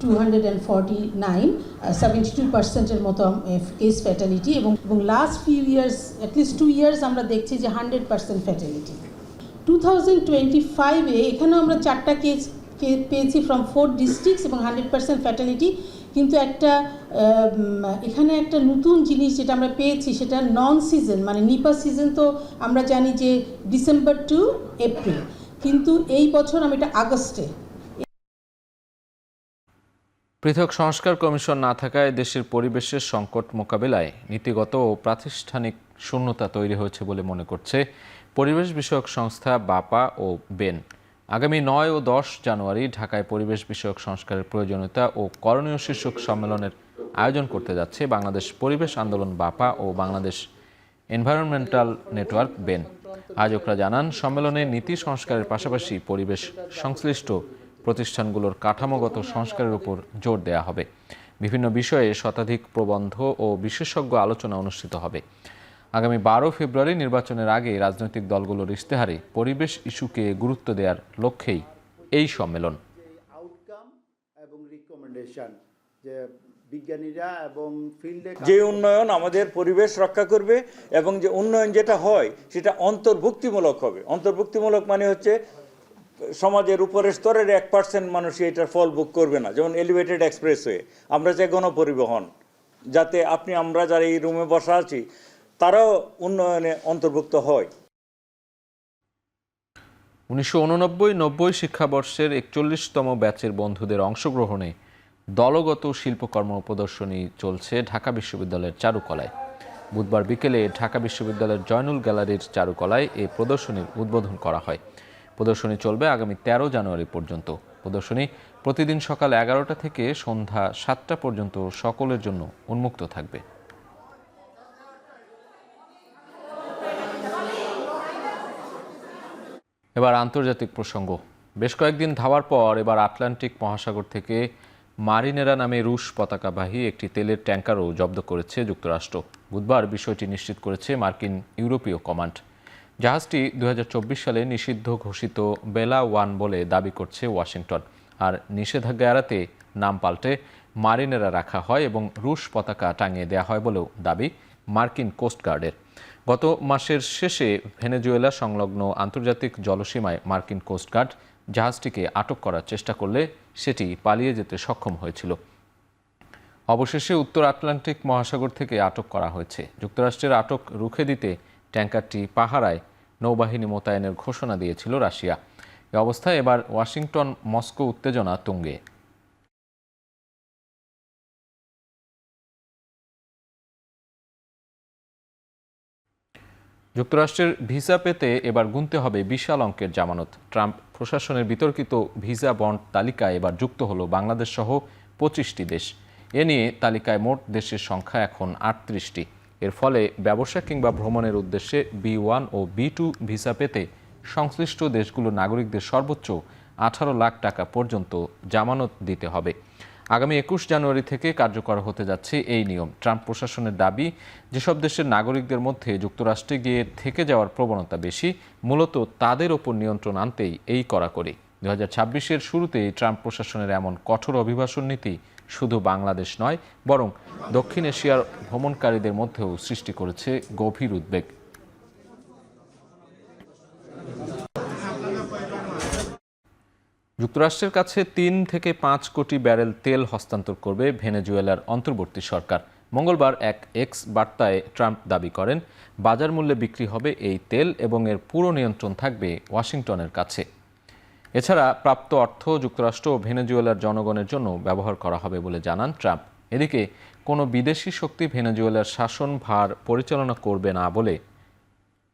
249, 72%-এর মতো কেস ফ্যাটালিটি এবং last few years, at least 2 years আমরা দেখছি যে 100% ফ্যাটালিটি। 2025-এ এখানেও আমরা 4টা কেস পেয়েছি ফ্রম 4 ডিস্ট্রিক্টস এবং 100% ফ্যাটালিটি। কিন্তু এখানে একটা নতুন জিনিস যেটা আমরা পেয়েছি সেটা নন সিজন, মানে নিপাহ সিজন তো আমরা জানি যে ডিসেম্বর টু এপ্রিল, কিন্তু এই বছর আমি এটা আগস্টে। পৃথক সংস্কার কমিশন না থাকায় দেশের পরিবেশের সংকট মোকাবিলায় নীতিগত ও প্রাতিষ্ঠানিক শূন্যতা তৈরি হয়েছে বলে মনে করছে পরিবেশ বিষয়ক সংস্থা বাপা ও বেন। আগামী 9 ও 10 জানুয়ারি ঢাকায় পরিবেশ বিষয়ক সংস্কারের প্রয়োজনীয়তা ও করণীয় শীর্ষক সম্মেলনের আয়োজন করতে যাচ্ছে বাংলাদেশ পরিবেশ আন্দোলন বাপা ও বাংলাদেশ এনভায়রনমেন্টাল নেটওয়ার্ক বেন। আয়োজকরা জানান, সম্মেলনে নীতি সংস্কারের পাশাপাশি পরিবেশ সংশ্লিষ্ট প্রতিষ্ঠানগুলোর কাঠামোগত সংস্কারের উপর জোর দেওয়া হবে। বিভিন্ন বিষয়ে শতাধিক প্রবন্ধ ও বিশেষজ্ঞ আলোচনা অনুষ্ঠিত হবে। আগামী 12 ফেব্রুয়ারি নির্বাচনের আগে রাজনৈতিক দলগুলোর ইশতেহারে পরিবেশ ইস্যুকে গুরুত্ব দেওয়ার লক্ষ্যেই এই সম্মেলন। যে উন্নয়ন আমাদের পরিবেশ রক্ষা করবে এবং যে উন্নয়ন যেটা হয় সেটা অন্তর্ভুক্তিমূলক হবে। অন্তর্ভুক্তিমূলক মানে হচ্ছে সমাজের উপরের স্তরের 1% মানুষই এটার ফল ভোগ করবে না। যেমন এলিভেটেড এক্সপ্রেসওয়ে, আমরা চাই গণপরিবহন, যাতে আমরা যারা এই রুমে বসা আছি তারাও উন্নয়নে অন্তর্ভুক্ত হয়। 1989-90 শিক্ষাবর্ষের 41তম ব্যাচের বন্ধুদের অংশগ্রহণে দলগত শিল্পকর্ম প্রদর্শনী চলছে ঢাকা বিশ্ববিদ্যালয়ের চারুকলায়। বুধবার বিকেলে ঢাকা বিশ্ববিদ্যালয়ের জয়নুল গ্যালারির চারুকলায় এই প্রদর্শনীর উদ্বোধন করা হয়। প্রদর্শনী চলবে আগামী 13 জানুয়ারি পর্যন্ত। প্রদর্শনী প্রতিদিন সকাল 11টা থেকে সন্ধ্যা 7টা পর্যন্ত সকলের জন্য উন্মুক্ত থাকবে। এবার আন্তর্জাতিক প্রসঙ্গ। বেশ কয়েকদিন ধাওয়ার পর এবার আটলান্টিক মহাসাগর থেকে মারিনেরা নামে রুশ পতাকাবাহী একটি তেলের ট্যাঙ্কারও জব্দ করেছে যুক্তরাষ্ট্র। বুধবার বিষয়টি নিশ্চিত করেছে মার্কিন ইউরোপীয় কমান্ড। জাহাজটি 2024 সালে নিষিদ্ধ ঘোষিত বেলা 1 বলে দাবি করছে ওয়াশিংটন। আর নিষেধাজ্ঞা এড়াতে নাম পাল্টে মারিনেরা রাখা হয় এবং রুশ পতাকা টাঙিয়ে দেওয়া হয় বলেও দাবি মার্কিন কোস্টগার্ডের। গত মাসের শেষে ভেনেজুয়েলা সংলগ্ন আন্তর্জাতিক জলসীমায় মার্কিন কোস্টগার্ড জাহাজটিকে আটক করার চেষ্টা করলে সেটি পালিয়ে যেতে সক্ষম হয়েছিল। অবশেষে উত্তর আটলান্টিক মহাসাগর থেকে আটক করা হয়েছে। যুক্তরাষ্ট্রের আটক রুখে দিতে ট্যাঙ্কারটি পাহারায় নৌবাহিনী মোতায়েনের ঘোষণা দিয়েছিল রাশিয়া। এ অবস্থায় এবার ওয়াশিংটন মস্কো উত্তেজনা তুঙ্গে। যুক্তরাষ্ট্রের ভিসা পেতে এবার গুনতে হবে বিশাল অঙ্কের জামানত। ট্রাম্প প্রশাসনের বিতর্কিত ভিসা বন্ড তালিকায় এবার যুক্ত হলো বাংলাদেশ সহ 25টি দেশ। এ নিয়ে তালিকায় মোট দেশের সংখ্যা এখন 38টি। এর ফলে ব্যবসা কিংবা ভ্রমণের উদ্দেশ্যে B1 ও B2 ভিসা পেতে সংশ্লিষ্ট দেশগুলোর নাগরিকদের সর্বোচ্চ 18 লাখ টাকা পর্যন্ত জামানত দিতে হবে। আগামী 21 জানুয়ারি থেকে কার্যকর হতে যাচ্ছে এই নিয়ম। ট্রাম্প প্রশাসনের দাবি, যেসব দেশের নাগরিকদের মধ্যে যুক্তরাষ্ট্রে গিয়ে থেকে যাওয়ার প্রবণতা বেশি, মূলত তাদের ওপর নিয়ন্ত্রণ আনতেই এই কড়াকড়ি। 2026-এর শুরুতেই ট্রাম্প প্রশাসনের এমন কঠোর অভিবাসন নীতি শুধু বাংলাদেশ নয়, বরং দক্ষিণ এশিয়ার ভ্রমণকারীদের মধ্যেও সৃষ্টি করেছে গভীর উদ্বেগ। যুক্তরাষ্ট্রের কাছে 3 থেকে 5 কোটি ব্যারেল তেল হস্তান্তর করবে ভেনেজুয়েলার অন্তর্বর্তী সরকার। মঙ্গলবার এক এক্স বার্তায় ট্রাম্প দাবি করেন, বাজার মূল্যে বিক্রি হবে এই তেল এবং এর পুরো নিয়ন্ত্রণ থাকবে ওয়াশিংটনের কাছে। এছাড়া প্রাপ্ত অর্থ যুক্তরাষ্ট্র ও ভেনেজুয়েলার জনগণের জন্য ব্যবহার করা হবে বলে জানান ট্রাম্প। এদিকে কোনো বিদেশি শক্তি ভেনেজুয়েলার শাসনভার পরিচালনা করবে না বলে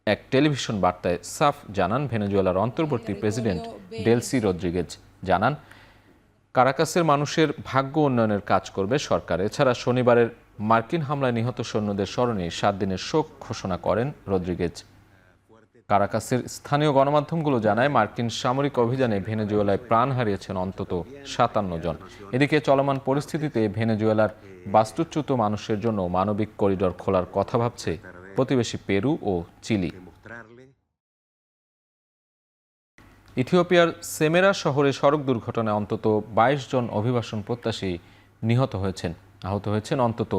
এক টেলিভিশন বার্তায় সাফ জানান ভেনেজুয়েলার অন্তর্বর্তী প্রেসিডেন্ট ডেলসি রদ্রিগেজ। জানান, কারাকাসের মানুষের ভাগ্য উন্নয়নের কাজ করবে সরকার। এছাড়া শনিবারের মার্কিন হামলায় নিহত সৈন্যদের স্মরণে 7 দিনের শোক ঘোষণা করেন রদ্রিগেজ। কারাকাসের স্থানীয় গণমাধ্যমগুলো জানায়, মার্কিন সামরিক অভিযানে ভেনেজুয়েলায় প্রাণ হারিয়েছেন অন্তত 57 জন। এদিকে চলমান পরিস্থিতিতে ভেনেজুয়েলার বাস্তুচ্যুত মানুষের জন্য মানবিক করিডর খোলার কথা ভাবছে প্রতিবেশী পেরু ও চিলি। ইথিওপিয়ার সেমেরা শহরে সড়ক দুর্ঘটনায় অন্তত 22 জন অভিবাসন প্রত্যাশী নিহত হয়েছেন। আহত হয়েছেন অন্তত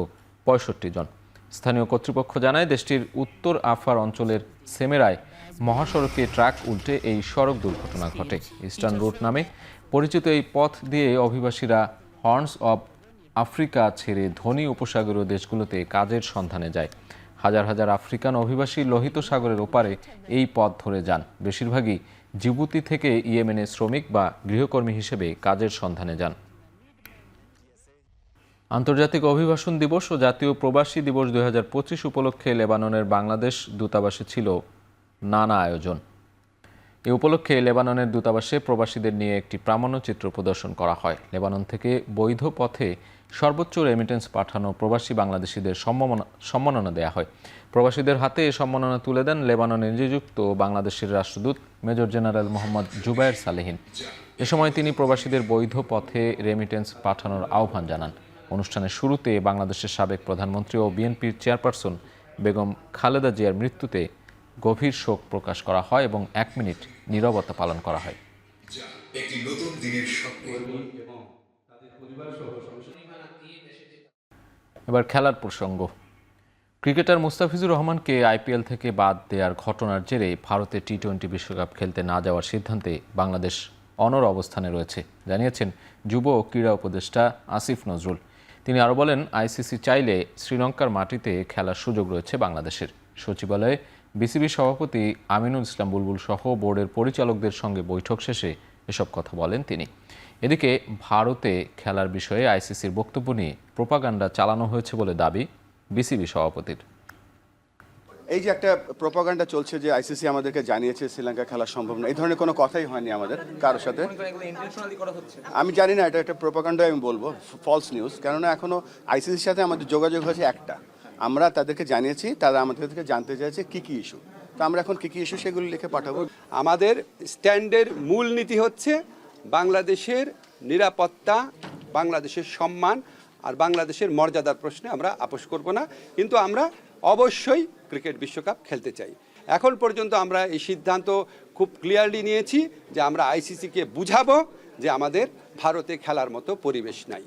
65 জন। স্থানীয় কর্তৃপক্ষ জানায়, দেশটির উত্তর আফার অঞ্চলের সেমেরায় মহাসড়কে ট্রাক উল্টে এই সড়ক দুর্ঘটনা ঘটে। ইস্টার্ন রুট নামে পরিচিত এই পথ দিয়ে অভিবাসীরা হর্নস অব আফ্রিকা ছেড়ে ধনী উপসাগরীয় দেশগুলোতে কাজের সন্ধানে যায়। হাজার হাজার আফ্রিকান অভিবাসী লোহিত সাগরের ওপারে এই পথ ধরে যান। বেশিরভাগই জিবুতি থেকে ইয়েমেনে শ্রমিক বা গৃহকর্মী হিসেবে কাজের সন্ধানে যান। আন্তর্জাতিক অভিবাসন দিবস ও জাতীয় প্রবাসী দিবস 2025 উপলক্ষে লেবাননের বাংলাদেশ দূতাবাসে ছিল নানা আয়োজন। এ উপলক্ষে লেবাননের দূতাবাসে প্রবাসীদের নিয়ে একটি প্রামাণ্যচিত্র প্রদর্শন করা হয়। লেবানন থেকে বৈধ পথে সর্বোচ্চ রেমিটেন্স পাঠানো প্রবাসী বাংলাদেশিদের সম্মাননা দেয়া হয়। প্রবাসীদের হাতে এই সম্মাননা তুলে দেন লেবাননে নিযুক্ত বাংলাদেশের রাষ্ট্রদূত মেজর জেনারেল মোহাম্মদ জুবায়ের সালেহিন। এ সময় তিনি প্রবাসীদের বৈধ পথে রেমিটেন্স পাঠানোর আহ্বান জানান। অনুষ্ঠানের শুরুতে বাংলাদেশের সাবেক প্রধানমন্ত্রী ও বিএনপির চেয়ারপারসন বেগম খালেদা জিয়ার মৃত্যুতে গভীর শোক প্রকাশ করা হয় এবং 1 মিনিট নীরবতা পালন করা হয়। এবার খেলার প্রসঙ্গ। ক্রিকেটার মুস্তাফিজুর রহমানকে আইপিএল থেকে বাদ দেওয়ার ঘটনার জেরে ভারতে টি-20 বিশ্বকাপ খেলতে না যাওয়ার সিদ্ধান্তে বাংলাদেশ অনড় অবস্থানে রয়েছে, জানিয়েছেন যুব ও ক্রীড়া উপদেষ্টা আসিফ নজরুল। তিনি আরও বলেন, আইসিসি চাইলে শ্রীলঙ্কার মাটিতে খেলার সুযোগ রয়েছে বাংলাদেশের। সচিবালয়ে বিসিবি সভাপতি আমিনুল ইসলাম বুলবুল সহ বোর্ডের পরিচালকদের সঙ্গে বৈঠক শেষে এসব কথা বলেন তিনি। এদিকে ভারতে খেলার বিষয়ে আইসিসির বক্তব্য নিয়ে প্রোপাগান্ডা চালানো হয়েছে বলে দাবি বিসিবি সভাপতির। এই যে একটা প্রোপাগান্ডা চলছে যে আইসিসি আমাদেরকে জানিয়েছে শ্রীলঙ্কা খেলা সম্ভব না, এই ধরনের কোনো কথাই হয়নি আমাদের কারোর সাথে। আমি জানি না, এটা একটা প্রোপাগান্ডা আমি বলবো, ফলস নিউজ। কেননা এখনো আইসিসির সাথে আমাদের যোগাযোগ হয়েছে একটা, আমরা তাদেরকে জানিয়েছি, তারা আমাদের থেকে জানতে চাইছে কি কি ইস্যু, তো আমরা এখন কি কি ইস্যু সেগুলো লিখে পাঠাবো। আমাদের স্ট্যান্ডের মূল নীতি হচ্ছে বাংলাদেশের নিরাপত্তা বাংলাদেশের সম্মান আর বাংলাদেশের মর্যাদার প্রশ্নে আমরা আপোষ করব না, কিন্তু আমরা অবশ্যই ক্রিকেট বিশ্বকাপ খেলতে চাই। এখন পর্যন্ত আমরা এই সিদ্ধান্ত খুব ক্লিয়ারলি নিয়েছি যে আমরা আইসিসিকে বুঝাবো যে আমাদের ভারতে খেলার মতো পরিবেশ নাই।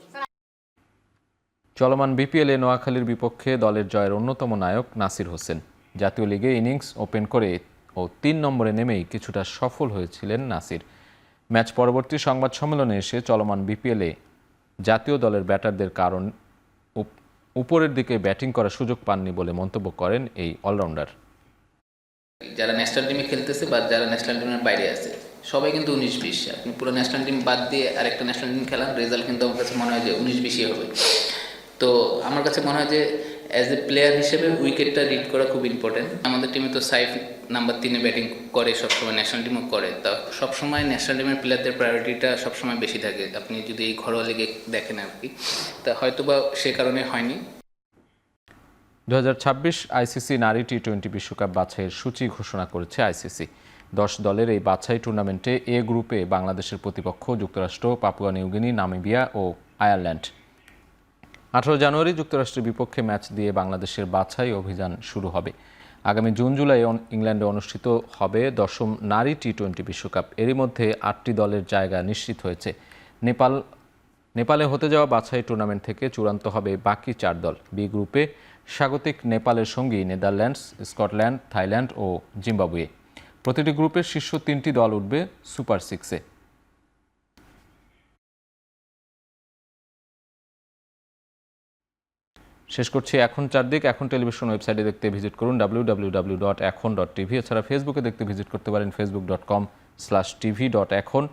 চলমান বিপিএলে নোয়াখালীর বিপক্ষে দলের জয়ের অন্যতম নায়ক নাসির হোসেন। জাতীয় লিগে ইনিংস ওপেন করে ও 3 নম্বরে নেমেই কিছুটা সফল হয়েছিলেন নাসির। ম্যাচ পরবর্তী সংবাদ সম্মেলনে এসে চলমান বিপিএলে জাতীয় দলের ব্যাটারদের কারণ উপরের দিকে ব্যাটিং করার সুযোগ পাননি বলে মন্তব্য করেন এই অলরাউন্ডার। যারা ন্যাশনাল টিমে খেলতেছে বা যারা ন্যাশনাল টিমের বাইরে আছে সবাই কিন্তু 19-20। আপনি পুরো ন্যাশনাল টিম বাদ দিয়ে আরেকটা ন্যাশনাল টিম খেলান, রেজাল্ট কিন্তু আমার কাছে মনে হয় যে 19-20 হবে। তো আমার কাছে মনে হয় যে অ্যাজ এ প্লেয়ার হিসেবে উইকেটটা রিড করা খুব ইম্পর্টেন্ট। আমাদের টিমে তো সাইফ নাম্বার 3-এ ব্যাটিং করে সবসময়, ন্যাশনাল টিমও করে। তা সবসময় ন্যাশনাল টিমের প্লেয়ারদের প্রায়োরিটিটা সবসময় বেশি থাকে, আপনি যদি এই ঘরোয়া লিগে দেখেন আর কি। তা হয়তো বা সে কারণে হয়নি। 2026 আইসিসি নারী টি20 বিশ্বকাপ বাছাইয়ের সূচি ঘোষণা করেছে আইসিসি। 10 দলের এই বাছাই টুর্নামেন্টে এ গ্রুপে বাংলাদেশের প্রতিপক্ষ যুক্তরাষ্ট্র, পাপুয়া নিউগিনি, নামিবিয়া ও আয়ারল্যান্ড। 18 জানুয়ারি যুক্তরাষ্ট্রের বিপক্ষে ম্যাচ দিয়ে বাংলাদেশের বাছাই অভিযান শুরু হবে। আগামী জুন-জুলাই ইংল্যান্ডে অনুষ্ঠিত হবে 10ম নারী টি20 বিশ্বকাপ। এরই মধ্যে 8টি দলের জায়গা নিশ্চিত হয়েছে। নেপালে হতে যাওয়া বাছাই টুর্নামেন্ট থেকে চূড়ান্ত হবে বাকি 4 দল। বি গ্রুপে স্বাগতিক নেপালের সঙ্গী নেদারল্যান্ডস, স্কটল্যান্ড, থাইল্যান্ড ও জিম্বাবুয়ে। প্রতিটি গ্রুপের শীর্ষ 3টি দল উঠবে সুপার 6-এ। শেষ করছি এখন চারদিক। এখন টেলিভিশন ওয়েবসাইটে দেখতে ভিজিট করুন www.ekhon.tv। এছাড়া ফেসবুকে দেখতে ভিজিট করতে পারেন facebook.com/tv.ekhon।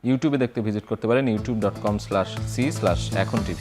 ইউটিউবে দেখতে ভিজিট করতে পারেন youtube.com/c/ekhon tv।